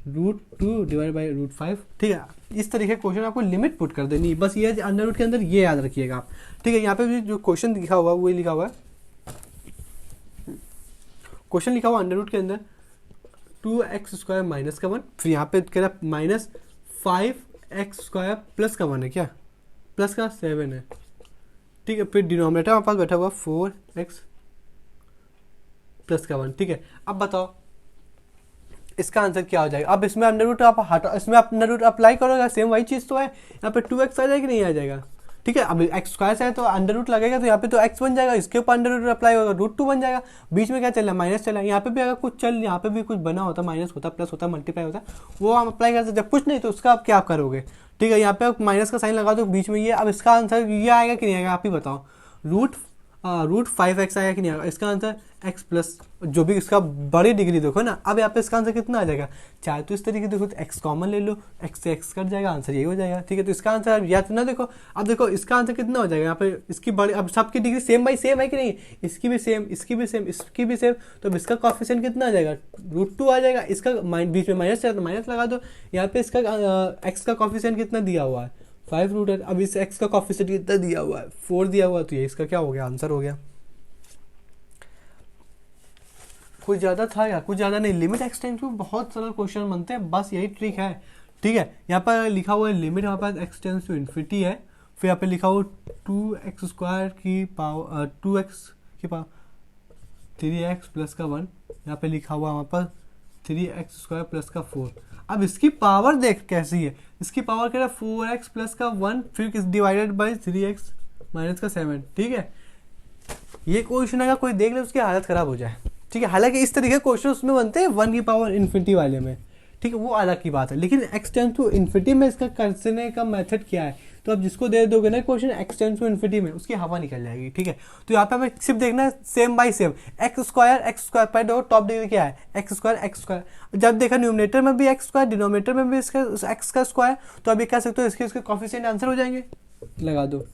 √2 डिवाइड बाई √5, ठीक है। इस तरीके के क्वेश्चन आपको लिमिट पुट कर देनी, बस ये अंडर रूट के अंदर ये याद रखिएगा आप, ठीक है। यहाँ पे भी जो क्वेश्चन लिखा हुआ है वो लिखा हुआ है, क्वेश्चन लिखा हुआ अंडर रूट के अंदर 2x स्क्वायर माइनस का 1, फिर यहाँ पे कह रहा -5x स्क्वायर प्लस का 1 है, क्या प्लस का 7 है, ठीक है। फिर डिनोमिनेटर हमारे पास बैठा हुआ 4x प्लस का 1, ठीक है। अब बताओ इसका आंसर क्या हो जाएगा। अब इसमें अंडर रूट आप हटा, इसमें आप अंडर रूट अप्लाई करोगे, सेम वही चीज़ तो है, यहाँ पे 2x आ जाएगा नहीं आ जाएगा, ठीक है। अब x स्क्वायर से है तो अंडर रूट लगेगा, तो यहाँ पे तो x बन जाएगा, इसके ऊपर अंडर रूट अप्लाई होगा √2 बन जाएगा, बीच में क्या चल रहा है माइनस चला है, यहाँ पे भी अगर कुछ यहाँ पे भी कुछ बना होता, माइनस होता प्लस होता मल्टीप्लाई होता, वो हम अप्लाई कर सकते, जब कुछ नहीं तो उसका आप क्या करोगे, ठीक है। यहाँ पे आप माइनस का साइन लगा दो बीच में ये, अब इसका आंसर ये आएगा कि नहीं आएगा आप ही बताओ, √5x आएगा कि नहीं आएगा। इसका आंसर x प्लस जो भी इसका बड़ी डिग्री देखो ना। अब यहाँ पे इसका आंसर कितना आ जाएगा, चाहे तो इस तरीके देखो तो x कॉमन ले लो, x से x कट जाएगा, आंसर यही हो जाएगा, ठीक है। तो इसका आंसर या तो ना देखो, अब देखो इसका आंसर कितना हो जाएगा, यहाँ पे इसकी बड़ी, अब सबकी डिग्री सेम बाई सेम है कि नहीं, इसकी भी सेम, इसकी भी सेम, इसकी भी सेम, तो अब इसका कॉफिशिएंट कितना आ जाएगा √2 आ जाएगा, इसका बीच में माइनस है तो माइनस लगा दो, यहाँ पे इसका x का कॉफिशिएंट कितना दिया हुआ है 5 रूट है। अब इस x का कॉफिशिएंट कितना दिया हुआ है, 4 दिया हुआ है, तो ये इसका क्या हो गया, आंसर हो गया। कुछ ज़्यादा था या कुछ ज़्यादा नहीं, लिमिट एक्स टेंड्स टू बहुत सरल क्वेश्चन बनते हैं, बस यही ट्रिक है। ठीक है, यहाँ पर लिखा हुआ है लिमिट हमारे पास एक्स टेंड्स टू इन्फिनिटी है, फिर यहाँ पे लिखा हुआ 2x² की पावर 2x की पावर 3x प्लस का 1, यहाँ पे लिखा हुआ हमारे पास 3x² प्लस का 4। अब इसकी पावर देख कैसी है, इसकी पावर कह रहा है 4x प्लस का 1 फिर किस डिवाइडेड बाई 3x माइनस का 7। ठीक है, ये क्वेश्चन अगर कोई देख ले उसकी हालत खराब हो जाए। ठीक है, हालांकि इस तरीके के क्वेश्चन उसमें बनते हैं 1 की पावर इन्फिनिटी वाले में, ठीक है, वो अलग की बात है। लेकिन एक्स टेंड्स टू इन्फिनिटी में इसका करने का मेथड क्या है, तो आप जिसको दे दोगे ना question x tends to infinity में, उसकी हवा निकल जाएगी। ठीक है, तो यहाँ पे हमें सिर्फ देखना है same by same, x square पर दो, टॉप डिग्री क्या है एक्स स्क्वायर। जब देखा न्यूमरेटर में भी एक्स स्क्वायर, डिनोमिनेटर में भी इसका एक्स का स्क्वायर, तो अभी कह सकते हो इसके कॉफिशिएंट आंसर हो जाएंगे। लगा दो,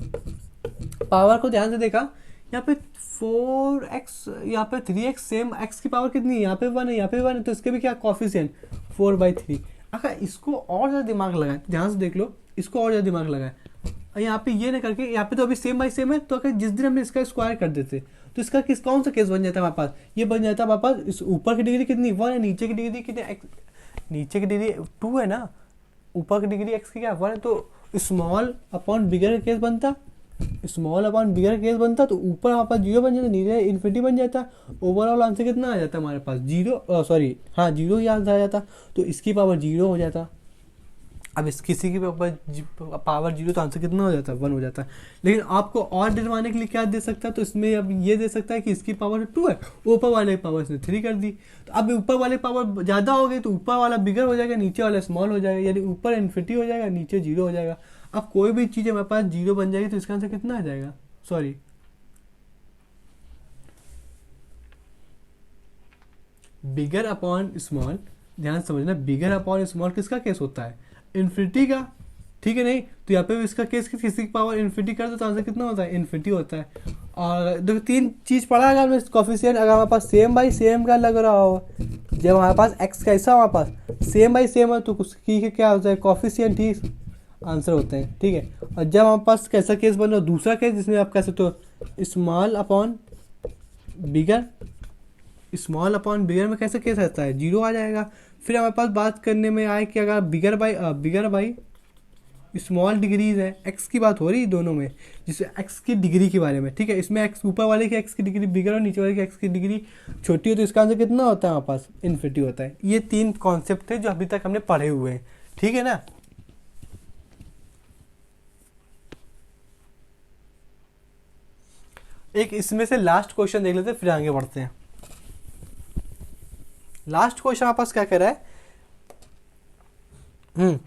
पावर को ध्यान से देखा, यहाँ पे 4x, यहाँ पे 3x, सेम x की पावर कितनी है, यहाँ पे 1 है, यहाँ पे 1 है, तो इसके भी क्या कॉफिशिएंट 4/3। अगर इसको और ज़्यादा दिमाग लगाए, ध्यान से देख लो, इसको और ज़्यादा दिमाग लगाए, यहाँ पे ये ना करके, यहाँ पे तो अभी सेम बाई सेम है, तो अगर जिस दिन हमने इसका स्क्वायर कर देते तो इसका कौन सा केस बन जाता है हमारे पास, ये बन जाता है हमारे पास इस ऊपर की डिग्री कितनी 1 है, नीचे की डिग्री कितनी, नीचे की डिग्री 2 है ना, ऊपर की डिग्री x की क्या 1 है, तो स्मॉल अपॉन बिगर केस बनता, स्मॉल अपॉन बिगर केस बनता, तो ऊपर हमारे पास 0 बन जाता, नीचे इन्फिनिटी बन जाता, ओवरऑल आंसर कितना आ जाता हमारे पास 0, सॉरी हाँ 0 ही आंसर आ जाता, तो इसकी पावर 0 हो जाता। अब इस किसी की पावर 0 तो आंसर कितना हो जाता है 1 हो जाता है। लेकिन आपको और डरवाने के लिए क्या दे सकता है, तो इसमें अब ये दे सकता है कि इसकी पावर 2 है, ऊपर वाले पावर इसने 3 कर दी, तो अब ऊपर वाले पावर ज़्यादा हो गई तो ऊपर वाला बिगर हो जाएगा, नीचे वाला स्मॉल हो जाएगा, यानी ऊपर इन्फिनिटी हो जाएगा, नीचे 0 हो जाएगा। अब कोई भी चीज़ हमारे पास 0 बन जाएगी तो इसका आंसर कितना आ जाएगा, सॉरी बिगर अपॉन स्मॉल, ध्यान समझना, बिगर अपॉन स्मॉल किसका केस होता है, इन्फिनिटी का। ठीक है, नहीं तो यहाँ पे भी इसका केस किसी की पावर इन्फिनिटी कर दो तो आंसर कितना होता है, इन्फिनिटी होता है। और देखो 3 चीज़ पढ़ा है हमने, कॉफिशिएंट अगर हमारे पास सेम बाई सेम का लग रहा हो, जब हमारे पास एक्स कैसा हमारे पास सेम बाई सेम है तो उसकी क्या होता है, कॉफिशिएंट ही आंसर होते हैं। ठीक है, और जब हमारे पास कैसा केस बन रहा हो, दूसरा केस जिसमें आप कह सकते हो स्मॉल अपॉन बिगर, स्मॉल अपॉन बिगर में कैसा केस रहता है 0 आ जाएगा। फिर हमारे पास बात करने में आए कि अगर बिगर बाई स्मॉल डिग्रीज है, एक्स की बात हो रही है दोनों में, जिससे एक्स की डिग्री के बारे में। ठीक है, इसमें एक्स ऊपर वाले की एक्स की डिग्री बिगर और नीचे वाले की एक्स की डिग्री छोटी हो, तो इसका आंसर कितना होता है हमारे पास, इन्फिनिटी होता है। ये 3 कॉन्सेप्ट थे जो अभी तक हमने पढ़े हुए हैं। ठीक है ना, एक इसमें से लास्ट क्वेश्चन देख लेते हैं फिर आगे बढ़ते हैं। लास्ट क्वेश्चन आपके पास क्या कह रहा है,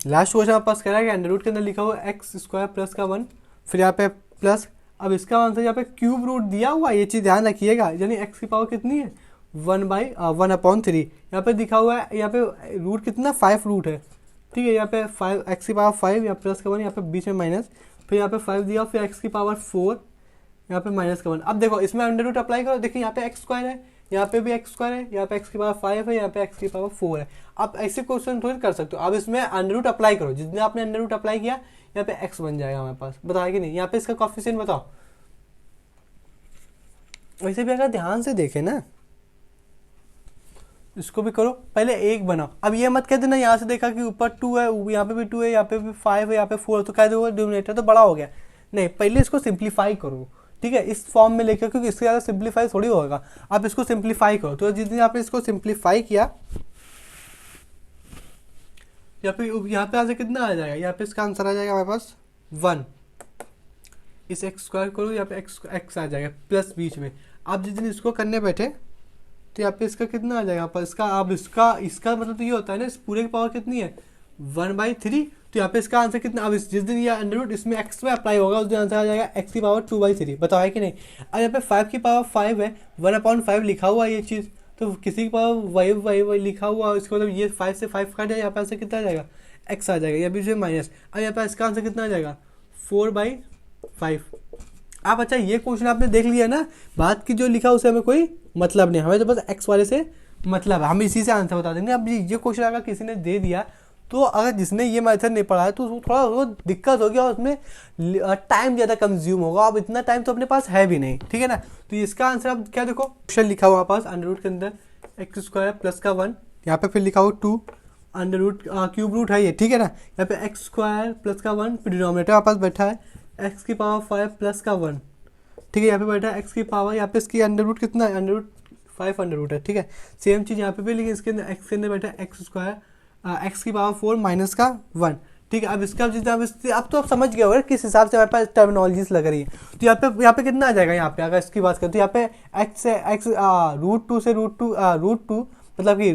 लास्ट क्वेश्चन आपके पास कह रहा है कि अंडर रूट के अंदर लिखा हुआ एक्स स्क्वायर प्लस का 1, फिर यहाँ पे प्लस, अब इसका आंसर यहाँ पे क्यूब रूट दिया हुआ है, ये चीज़ ध्यान रखिएगा, यानी एक्स की पावर कितनी है 1/1/3, यहाँ पे दिखा हुआ है, यहाँ पे रूट कितना 5 रूट है। ठीक है, यहाँ पे 5 एक्स की पावर 5, यहाँ प्लस का 1, यहाँ पे बीच में माइनस, फिर यहाँ पे 5 दिया, फिर एक्स की पावर 4, यहाँ पे माइनस का 1। अब देखो इसमें अंडर रूट अप्लाई करो, देखिए यहाँ पे एक्स स्क्वायर है, यहाँ पे भी एक्स स्क्वायर है, यहाँ पे एक्स की पावर 5 है, यहाँ पे एक्स की पावर 4 है। आप ऐसे क्वेश्चन थोड़ी कर सकते हो, अब इसमें अंडर रूट अप्लाई करो, जितने आपने अंडर रूट अप्लाई किया यहाँ पे एक्स बन जाएगा हमारे पास, बताया कि नहीं, यहाँ पे इसका कॉफिशिएंट बताओ। वैसे भी अगर ध्यान से देखें ना, इसको भी करो, पहले 1 बनाओ। अब ये मत कह देना यहाँ से देखा कि ऊपर 2 है, यहाँ पे भी 2 है, यहाँ पे भी 5 है, यहाँ पे 4 है, तो कह दो डिनोमिनेटर तो बड़ा हो गया। नहीं, पहले इसको सिंप्लीफाई करो। ठीक है, इस फॉर्म में लेकर, क्योंकि इससे ज़्यादा सिंप्लीफाई थोड़ी होगा, आप इसको सिंप्लीफाई करो। तो जिस दिन आपने इसको सिंप्लीफाई किया, यहाँ पे आंसर कितना आ जाएगा, यहाँ पे इसका आंसर आ जाएगा हमारे पास 1। इस एक्स स्क्वायर करो, यहाँ पे एक्स आ जाएगा प्लस बीच में। आप जिस दिन इसको करने बैठे तो यहाँ पे इसका कितना आ जाएगा, पर इसका अब इसका मतलब तो ये होता है ना, इस पूरे की पावर कितनी है 1/3, तो यहाँ पे इसका आंसर कितना, अब जिस दिन ये अंडर रूट इसमें एक्स में अप्लाई होगा उस दिन आंसर आ जाएगा एक्स की पावर 2/3, बताओ है कि नहीं। अब यहाँ पे 5 की पावर 5 है, 1/5 लिखा हुआ है ये चीज़, तो किसी की पावर वाई लिखा हुआ है, इसका मतलब ये 5 से 5 काट जाए, यहाँ पे आंसर कितना आ जाएगा एक्स आ जाएगा, या बीच में माइनस। अब यहाँ पे इसका आंसर कितना आ जाएगा 4/5। आप अच्छा ये क्वेश्चन आपने देख लिया ना, बात की जो लिखा उसे हमें कोई मतलब नहीं, हमें तो बस एक्स वाले से मतलब है, हम इसी से आंसर बता देंगे। अब ये क्वेश्चन अगर किसी ने दे दिया तो अगर जिसने ये मेथड नहीं पढ़ा है तो उसको थोड़ा वो दिक्कत होगी और उसमें टाइम ज़्यादा कंज्यूम होगा। अब इतना टाइम तो अपने पास है भी नहीं, ठीक है ना। तो इसका आंसर आप क्या देखो, क्वेश्चन लिखा हुआ पास अंडर रूट के अंदर एक्स स्क्वायर प्लस का 1, यहाँ पे फिर लिखा हुआ 2 अंडर रूट क्यूब रूट है ये, ठीक है ना। यहाँ पे एक्स स्क्वायर प्लस का 1, डिनोमिनेटर हमारे पास बैठा है एक्स की पावर 5 प्लस का 1, ठीक है। यहाँ पे बैठा है एक्स की पावर, यहाँ पे इसकी अंडर रूट कितना है, अंडर रूट 5 अंडर रूट है, ठीक है। सेम चीज़ यहाँ पे भी, लेकिन इसके अंदर एक्स के अंदर बैठा है एक्स स्क्वायर एक्स की पावर 4 माइनस का 1, ठीक है। अब इसका जितना अब तो आप समझ गए होगा किस हिसाब से हमारे पास टर्मिनोलॉजीज लग रही है। तो यहाँ पे कितना आ जाएगा, यहाँ पे अगर इसकी बात करें तो यहाँ पे एक्स से एक्स √2 से √2 मतलब कि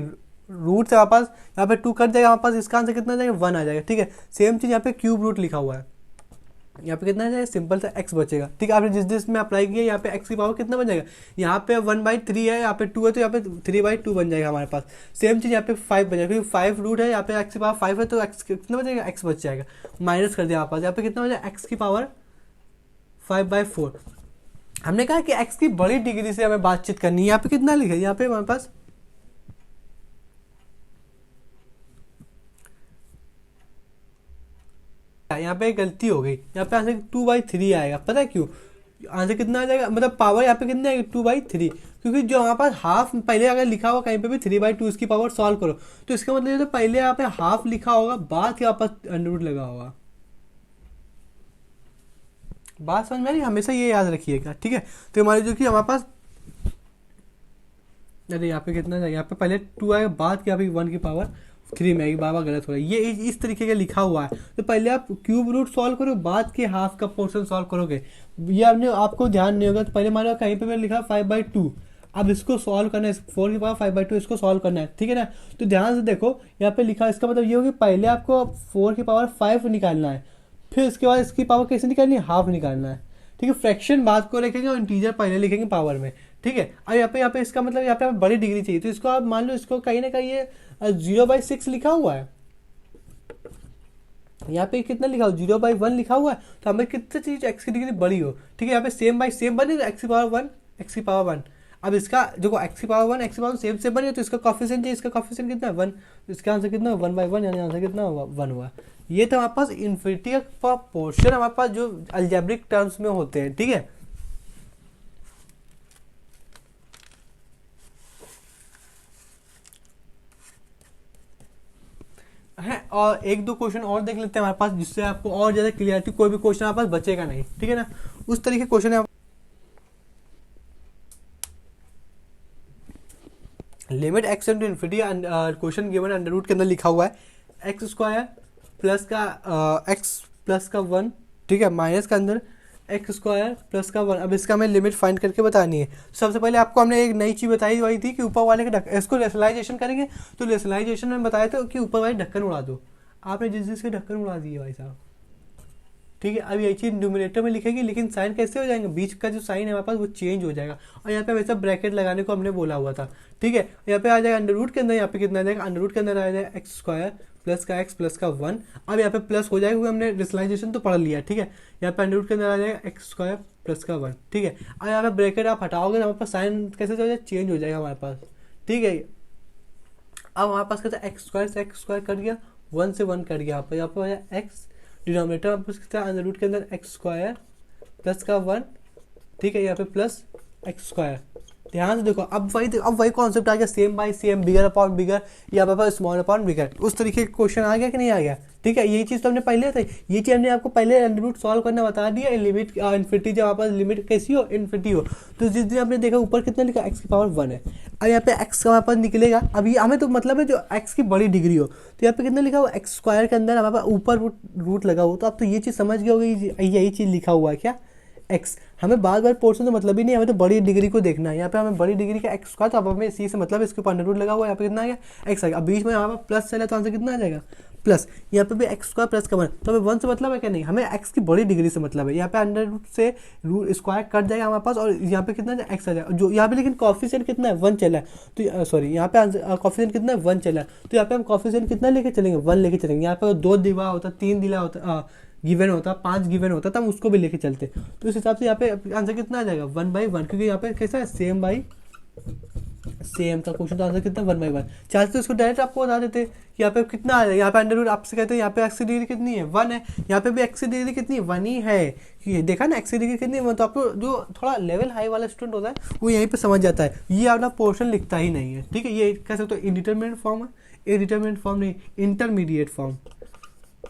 रूट से हमारे पास यहाँ पे 2 कट जाएगा, हमारे पास इसका आंसर कितना आ जाएगा 1 आ जाएगा, ठीक है। सेम चीज़ यहाँ पे क्यूब रूट लिखा हुआ है, यहाँ पे कितना आ जाएगा सिंपल सा x बचेगा, ठीक है। आपने जिस में अप्लाई किया यहाँ पे x की पावर कितना बन जाएगा, यहाँ पे 1/3 है, यहाँ पे 2 है तो यहाँ पे 3/2 बन जाएगा हमारे पास। सेम चीज़ यहाँ पे 5 बन जाएगा क्योंकि 5 रूट है, यहाँ पे x की पावर 5 है तो x कितना बचेगा, x बच जाएगा, माइनस कर दिया हमारे पास। यहाँ पे कितना बचा x की पावर 5/4। हमने कहा कि x की बड़ी डिग्री से हमें बातचीत करनी है। यहाँ पे कितना लिखा है, यहाँ पे हमारे पास यहाँ पे गलती हो गई, यहाँ पे आंसर 2/3 आएगा, पता है क्यों, आंसर कितना आ जाएगा, मतलब पावर यहाँ पे कितना आएगी 2/3, क्योंकि जो हमारे पास हाफ पहले अगर लिखा हुआ कहीं पे भी 3/2 इसकी पावर सॉल्व करो तो इसका मतलब ये तो पहले यहाँ पे हाफ लिखा होगा, बाद के वापस अंडर रूट लगा होगा। बात समझ में आ रही, हमेशा ये याद रखिएगा, ठीक है। तो हमारे जो कि हमारे पास, अरे यहाँ पे कितना जाएगा, यहाँ पे पहले 2 आएगा, बाद के यहाँ पे 1 की पावर 3 में आएगी, बाबा गलत हो रहा है, ये इस तरीके का लिखा हुआ है। तो पहले आप क्यूब रूट सॉल्व करो, बाद के हाफ का पोर्शन सॉल्व करोगे, ये आपने आपको ध्यान नहीं होगा। तो पहले मान लो कहीं पे मैंने लिखा 5/2, अब इसको सॉल्व करना है, 4 की पावर 5/2 इसको सॉल्व करना है, ठीक है ना। तो ध्यान से देखो यहाँ पे लिखा, इसका मतलब ये होगा पहले आपको 4 की पावर 5 निकालना है, फिर इसके बाद इसकी पावर कैसे निकालनी है, हाफ निकालना है, ठीक है। फ्रैक्शन बाद को लिखेंगे और इंटीजर पहले लिखेंगे पावर में, ठीक है। अब यहाँ पे इसका मतलब यहाँ पे बड़ी डिग्री चाहिए, तो इसको आप मान लो इसको कहीं ना कहीं ये 0/6 लिखा हुआ है, यहाँ पे कितना लिखा हो 0/1 लिखा हुआ है, तो हमें कितना चाहिए एक्स की डिग्री बड़ी हो, ठीक है। यहाँ पे सेम बाई सेम बने तो एक्स की पावर 1 एक्स की पावर 1। अब इसका देखो एक्स की पावर 1 एक्स की पावर सेम बने तो इसका कॉफिशिएंट है, इसका कॉफिशिएंट कितना है 1, तो इसका आंसर कितना 1/1, यानी आंसर कितना 1 हुआ। ये तो हमारे पास इन्फिनिटी का पोर्शन हमारे पास जो अलजेब्रिक टर्म्स में होते हैं, ठीक है। है और एक दो क्वेश्चन और देख लेते हैं हमारे पास, जिससे आपको और ज्यादा क्लियरिटी, कोई भी क्वेश्चन हमारे पास बचेगा नहीं, ठीक है ना। उस तरीके क्वेश्चन है, limit x to infinity, question given under root के अंदर लिखा हुआ है एक्स स्क्वायर प्लस का एक्स प्लस का 1, ठीक है, माइनस के अंदर एक्स स्क्वायर प्लस का 1। अब इसका हमें लिमिट फाइंड करके बतानी है। सबसे पहले आपको हमने एक नई चीज़ बताई हुई थी कि ऊपर वाले के इसको रेशनलाइजेशन करेंगे, तो रेशनलाइजेशन में बताया था कि ऊपर वाले ढक्कन उड़ा दो, आपने जिसके ढक्कन उड़ा दिए भाई साहब, ठीक है। अब यही चीज़ न्यूमरेटर में लिखेगी, लेकिन साइन कैसे हो जाएंगे, बीच का जो साइन है हमारे पास वो चेंज हो जाएगा, और यहाँ पे वैसा ब्रैकेट लगाने को हमने बोला हुआ था, ठीक है। यहाँ पे आ जाएगा अंडर रूट के अंदर, यहाँ पे कितना आ जाएगा, अंडर रूट के अंदर आ जाएगा एक्स स्क्वायर प्लस का एक्स प्लस का 1। अब यहाँ पे प्लस हो जाएगा क्योंकि हमने रेशनलाइजेशन तो पढ़ लिया, ठीक है। यहाँ पे अंडर रूट के अंदर आ जाएगा एक्स स्क्वायर प्लस का 1, ठीक है। अब यहाँ पे ब्रैकेट आप हटाओगे तो हमारे पास साइन कैसे हो जाएगा, चेंज हो जाएगा हमारे पास, ठीक है। अब हमारे पास कहता है एक्स स्क्वायर से एक्स स्क्वायर कट गया, 1 से 1 कट गया, यहाँ पे आ जाएगा एक्स, डिनोमिनेटर आपको कितना अंडर रूट के अंदर एक्स स्क्वायर प्लस का 1, ठीक है, यहाँ पे प्लस एक्स स्क्वायर। ध्यान से देखो, अब वही कॉन्सेप्ट आ गया, सेम बाय सेम, बिगर अपॉन बिगर, या पापा स्मॉल अपॉन बिगर, उस तरीके का क्वेश्चन आ गया कि नहीं आ गया, ठीक है। यही चीज़ तो हमने पहले था, ये चीज़ हमने आपको पहले अंडर रूट सॉल्व करना बता दिया, लिमिट इन्फिनिटी, जब आपके पास लिमिट कैसी हो इन्फिनिटी हो, तो जिस दिन आपने देखा ऊपर कितना लिखा एक्स की पावर 1 है, अब यहाँ पे एक्स का हमारे पास निकलेगा, अभी हमें तो मतलब है जो एक्स की बड़ी डिग्री हो, तो यहाँ पे कितना लिखा हुआ एक्स स्क्वायर के अंदर हमारे पास ऊपर रूट लगा हो, तो आप तो ये चीज़ समझ गए होगी, यही चीज़ लिखा हुआ है क्या एक्स। हमें बार बार पोर्शन तो मतलब ही नहीं, हमें तो बड़ी डिग्री को देखना है। यहाँ पे हमें बड़ी डिग्री का एक्स का, तो अब हमें सी से मतलब इसके ऊपर अंडर रूट लगा हुआ है, यहाँ पे कितना आ गया एक्स आ गया। अब बीच में यहाँ पर प्लस चला तो आंसर कितना आ जाएगा प्लस, यहाँ पे भी एक्स स्क्वायर प्लस का 1, तो हमें 1 से मतलब है क्या, नहीं, हमें एक्स की बड़ी डिग्री से मतलब है। यहाँ पे अंडर रूट से रूट स्क्वायर कट जाएगा हमारे पास, और यहाँ पे कितना एक्स आ जाएगा, जो यहाँ पे लेकिन कॉफिशिएंट कितना है 1 चला है, तो सॉरी यहाँ पे कॉफिशिएंट कितना है 1 चला है, तो यहाँ पे हम कॉफिशिएंट कितना लेके चलेंगे 1 लेके चलेंगे। यहाँ पे 2 दिवा होता, 3 दिला होता, गिवन होता, 5 गिवन होता, तब उसको भी लेके चलते, तो इस हिसाब से यहाँ पे आंसर कितना आ जाएगा 1/1, क्योंकि यहाँ पे कैसा है सेम बाई सेम था क्वेश्चन, तो आंसर कितना 1/1। चाहते तो इसको डायरेक्ट आपको बता देते कि यहाँ पे कितना आ जाएगा, यहाँ पे अंडर रूट आपसे कहते हैं यहाँ पे एक्स की डिग्री कितनी है 1 है, यहाँ पे भी एक्स की डिग्री कितनी है 1 ही है, ये देखा ना एक्स की डिग्री कितनी है 1। तो आपको जो थोड़ा लेवल हाई वाला स्टूडेंट होता है वो यहीं पे समझ जाता है, ये अपना पोर्शन लिखता ही नहीं है, ठीक है। ये कह सकते हो इंडिटरमिनेट फॉर्म है, इंडिटरमिनेट फॉर्म नहीं, इंटरमीडिएट फॉर्म।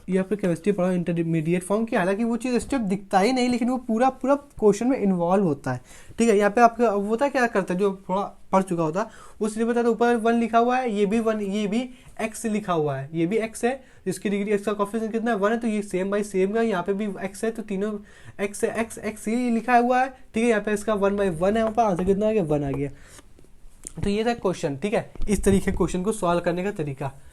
ये आपने केमिस्ट्री पढ़ा इंटरमीडिएट फॉर्म की, हालांकि वो चीज़ स्टेप दिखता ही नहीं लेकिन वो पूरा पूरा क्वेश्चन में इन्वॉल्व होता है, ठीक है। यहाँ पे आपका होता है क्या करता है, जो थोड़ा पढ़ चुका होता है वो सीधे बताता है ऊपर 1 लिखा हुआ है, ये भी 1, ये भी x लिखा हुआ है, ये भी x है, इसकी डिग्री x का कोफिशिएंट कितना है 1 है, तो ये सेम बाई सेम का, यहाँ पे भी x है, तो तीनों x है, x ही लिखा हुआ है, ठीक है। यहाँ पे इसका 1/1 है, वहाँ पर आंसर कितना आ गया 1 आ गया। तो ये था क्वेश्चन, ठीक है। इस तरीके क्वेश्चन को सॉल्व करने का तरीका।